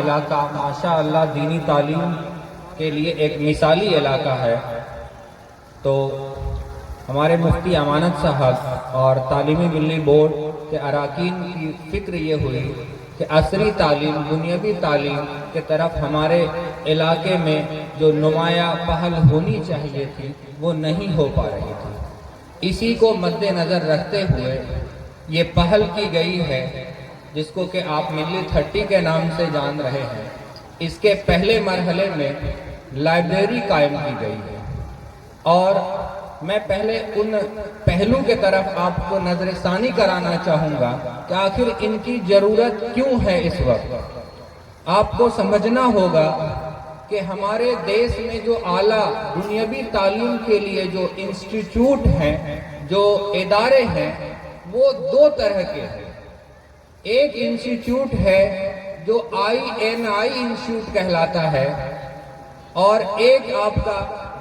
علاقہ ماشاء اللہ دینی تعلیم کے لیے ایک مثالی علاقہ ہے، تو ہمارے مفتی امانت صاحب اور تعلیمی ملی بورڈ کے اراکین کی فکر یہ ہوئی کہ عصری تعلیم، دنیاوی تعلیم کے طرف ہمارے علاقے میں جو نمایاں پہل ہونی چاہیے تھی وہ نہیں ہو پا رہی تھی۔ اسی کو مد نظر رکھتے ہوئے یہ پہل کی گئی ہے، جس کو کہ آپ ملی 30 کے نام سے جان رہے ہیں۔ اس کے پہلے مرحلے میں لائبریری قائم کی گئی ہے، اور میں پہلے ان پہلو کے طرف آپ کو نظر ثانی کرانا چاہوں گا کہ آخر ان کی ضرورت کیوں ہے۔ اس وقت آپ کو سمجھنا ہوگا کہ ہمارے دیش میں جو اعلیٰ دنیاوی تعلیم کے لیے جو انسٹیٹیوٹ ہیں، جو ادارے ہیں، وہ دو طرح کے ہیں۔ ایک انسٹیٹیوٹ ہے جو INI انسٹیٹیوٹ کہلاتا ہے، اور ایک آپ کا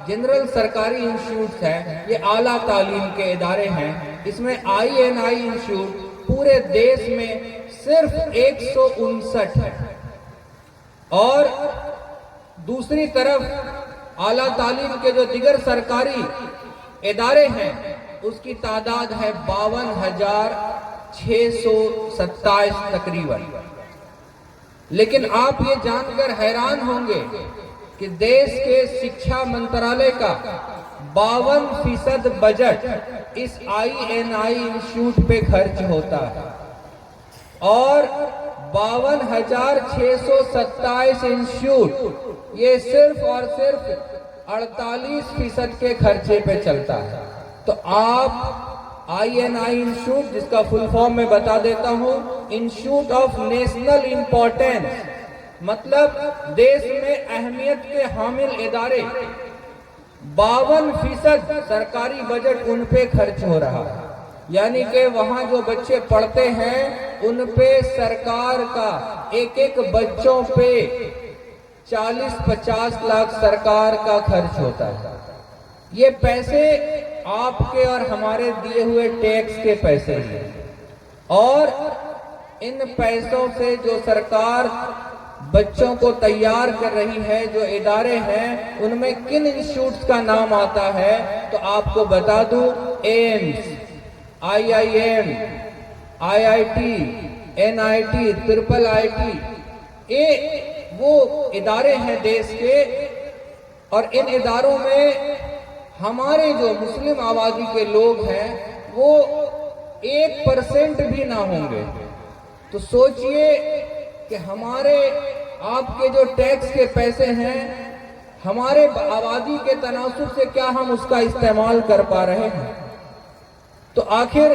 جنرل سرکاری انسٹیٹیوٹ ہے۔ یہ اعلیٰ تعلیم کے ادارے ہیں۔ اس میں INI انسٹیٹیوٹ پورے دیش میں صرف 159 ہے، اور دوسری طرف اعلیٰ تعلیم کے جو دیگر سرکاری ادارے ہیں اس کی تعداد ہے 52,627 تقریباً۔ لیکن آپ یہ جان کر حیران ہوں گے کہ دیش کے سکشا منترالے کا 52% بجٹ اس INI انسٹیٹیوٹ پہ خرچ ہوتا ہے، اور 52,627 انسٹیٹیوٹ یہ صرف اور صرف 48% کے خرچے پہ چلتا ہے۔ تو آپ INI انسٹیٹیوٹ، جس کا فل فارم میں بتا دیتا ہوں، انسٹیٹیوٹ آف نیشنل امپورٹینس، مطلب دیش میں اہمیت کے حامل ادارے، 52% سرکاری بجٹ ان پہ خرچ ہو رہا ہے۔ یعنی کہ وہاں جو بچے پڑھتے ہیں ان پہ سرکار کا ایک بچوں پہ 40-50 لاکھ سرکار کا خرچ ہوتا ہے۔ یہ پیسے آپ کے اور ہمارے دیے ہوئے ٹیکس کے پیسے ہیں، اور ان پیسوں سے جو سرکار بچوں کو تیار کر رہی ہے، جو ادارے ہیں، ان میں کن انسٹیٹیوٹس کا نام آتا ہے تو آپ کو بتا دوں: Ms, IIM، IIT، NIT، IIIT، یہ وہ ادارے ہیں دیش کے، اور ان اداروں میں ہمارے جو مسلم آبادی کے لوگ ہیں وہ 1% بھی نہ ہوں گے۔ تو سوچئے کہ ہمارے آپ کے جو ٹیکس کے پیسے ہیں، ہمارے آبادی کے تناسب سے کیا ہم اس کا استعمال کر پا رہے ہیں؟ تو آخر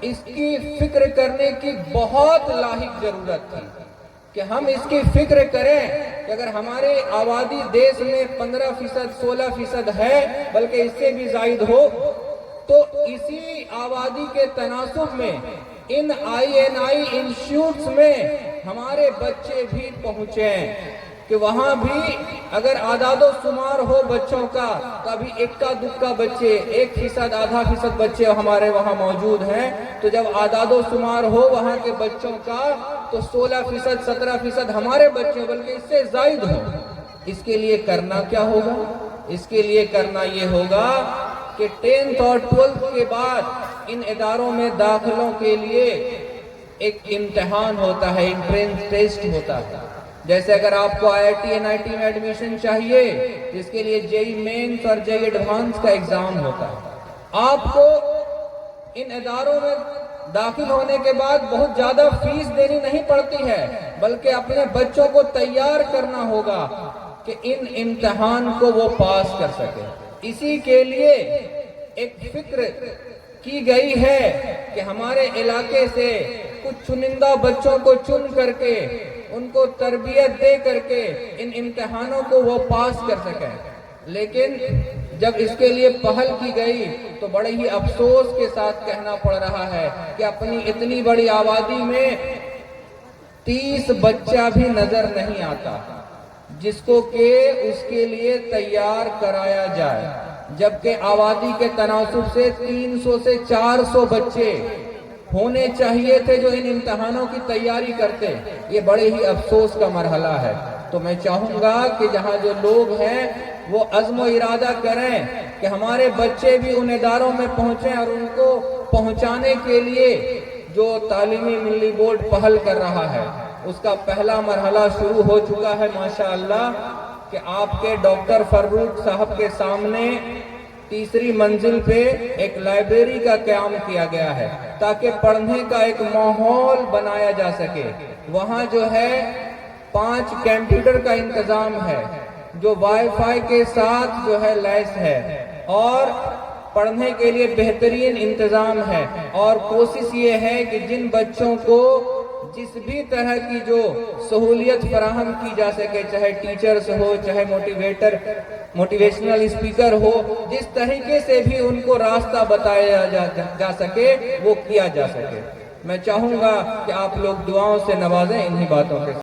اس کی فکر کرنے کی بہت لاحق ضرورت تھی کہ ہم اس کی فکر کریں کہ اگر ہمارے آبادی دیش میں 15%، 16% ہے، بلکہ اس سے بھی زائد ہو، تو اسی آبادی کے تناسب میں ان INI انسٹیٹیوٹس میں ہمارے بچے بھی پہنچیں، کہ وہاں بھی اگر اعداد و شمار ہو بچوں کا تو ابھی اکا دکا بچے، 1%، آدھا فیصد بچے ہمارے وہاں موجود ہیں۔ تو جب اعداد و شمار ہو وہاں کے بچوں کا تو 16%، 17% ہمارے بچے، بلکہ اس سے زائد ہو۔ اس کے لیے کرنا کیا ہوگا؟ اس کے لیے کرنا یہ ہوگا کہ 10th اور 12th کے بعد ان اداروں میں داخلوں کے لیے ایک امتحان ہوتا ہے، انٹرنس ٹیسٹ ہوتا ہے۔ جیسے اگر آپ کو IIT NIT میں ایڈمیشن چاہیے، جس کے لیے JEE مینس اور JEE ایڈوانس کا ایگزام ہوتا ہے۔ آپ کو ان اداروں میں داخل ہونے کے بعد بہت زیادہ فیس دینی نہیں پڑتی ہے، بلکہ اپنے بچوں کو تیار کرنا ہوگا کہ ان امتحان کو وہ پاس کر سکے۔ اسی کے لیے ایک فکر کی گئی ہے کہ ہمارے علاقے سے کچھ چنندہ بچوں کو چن کر کے، ان کو تربیت دے کر کے ان امتحانوں کو وہ پاس کر سکیں۔ لیکن جب اس کے لیے پہل کی گئی تو بڑے ہی افسوس کے ساتھ کہنا پڑ رہا ہے کہ اپنی اتنی بڑی آبادی میں 30 بچہ بھی نظر نہیں آتا جس کو کہ اس کے لیے تیار کرایا جائے، جبکہ آبادی کے تناسب سے 300 سے 400 بچے ہونے چاہیے تھے جو ان امتحانوں کی تیاری کرتے، یہ بڑے ہی افسوس کا مرحلہ ہے۔ تو میں چاہوں گا کہ جہاں جو لوگ ہیں وہ عزم و ارادہ کریں کہ ہمارے بچے بھی ان اداروں میں پہنچیں، اور ان کو پہنچانے کے لیے جو تعلیمی ملی بورڈ پہل کر رہا ہے اس کا پہلا مرحلہ شروع ہو چکا ہے ماشاءاللہ، کہ آپ کے ڈاکٹر فروخ صاحب کے سامنے تیسری منزل پہ ایک لائبریری کا قیام کیا گیا ہے تاکہ پڑھنے کا ایک ماحول بنایا جا سکے۔ وہاں جو ہے 5 کمپیوٹر کا انتظام ہے جو وائی فائی کے ساتھ جو ہے لیس ہے، اور پڑھنے کے لیے بہترین انتظام ہے، اور کوشش یہ ہے کہ جن بچوں کو جس بھی طرح کی جو سہولیت فراہم کی جا سکے، چاہے ٹیچرز ہو، چاہے موٹیویشنل اسپیکر ہو، جس طریقے سے بھی ان کو راستہ بتایا جا سکے وہ کیا جا سکے۔ میں چاہوں گا کہ آپ لوگ دعاؤں سے نوازیں انہی باتوں کے